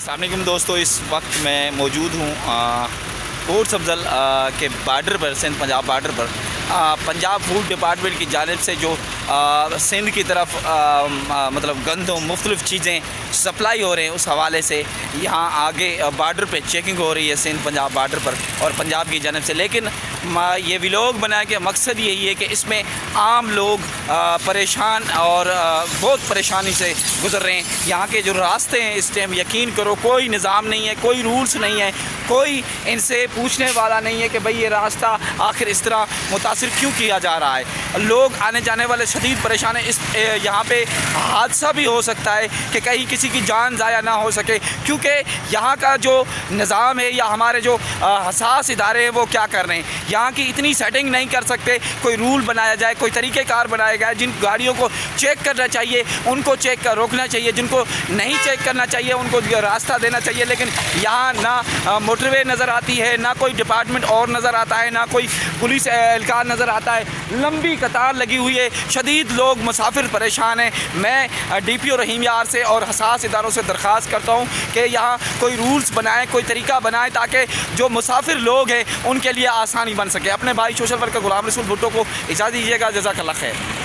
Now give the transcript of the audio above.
السلام علیکم دوستو، اس وقت میں موجود ہوں کوٹس افضل کے بارڈر پر، سندھ پنجاب بارڈر پر۔ پنجاب فوڈ ڈپارٹمنٹ کی جانب سے جو سندھ کی طرف مطلب گندم مختلف چیزیں سپلائی ہو رہے ہیں، اس حوالے سے یہاں آگے بارڈر پہ چیکنگ ہو رہی ہے سندھ پنجاب بارڈر پر اور پنجاب کی جانب سے۔ لیکن یہ ولاگ بنانے کا مقصد یہی ہے کہ اس میں عام لوگ پریشان اور بہت پریشانی سے گزر رہے ہیں۔ یہاں کے جو راستے ہیں اس ٹائم یقین کرو کوئی نظام نہیں ہے، کوئی رولز نہیں ہے، کوئی ان سے پوچھنے والا نہیں ہے کہ بھئی یہ راستہ آخر اس طرح متاثر کیوں کیا جا رہا ہے۔ لوگ آنے جانے والے شدید پریشان ہیں۔ یہاں پہ حادثہ بھی ہو سکتا ہے کہ کہیں کسی کی جان ضائع نہ ہو سکے، کیونکہ یہاں کا جو نظام ہے یا ہمارے جو حساس ادارے ہیں وہ کیا کر رہے ہیں، یہاں کی اتنی سیٹنگ نہیں کر سکتے۔ کوئی رول بنایا جائے، کوئی طریقہ کار بنایا جائے، جن گاڑیوں کو چیک کرنا چاہیے ان کو چیک کر روکنا چاہیے، جن کو نہیں چیک کرنا چاہیے ان کو راستہ دینا چاہیے۔ لیکن یہاں نہ موٹر وے نظر آتی ہے، نہ کوئی ڈپارٹمنٹ اور نظر آتا ہے، نہ کوئی پولیس اہلکار نظر آتا ہے۔ لمبی قطار لگی ہوئی ہے، شدید لوگ مسافر پریشان ہیں۔ میں ڈی پی او رحیم یار سے اور حساس اداروں سے درخواست کرتا ہوں کہ یہاں کوئی رولز بنائیں، کوئی طریقہ بنائیں تاکہ جو مسافر لوگ ہیں ان کے لیے آسانی بن سکے۔ اپنے بھائی سوشل ورکر غلام رسول بھٹو کو اجازت دیجیے گا۔ جزاک اللہ خیر۔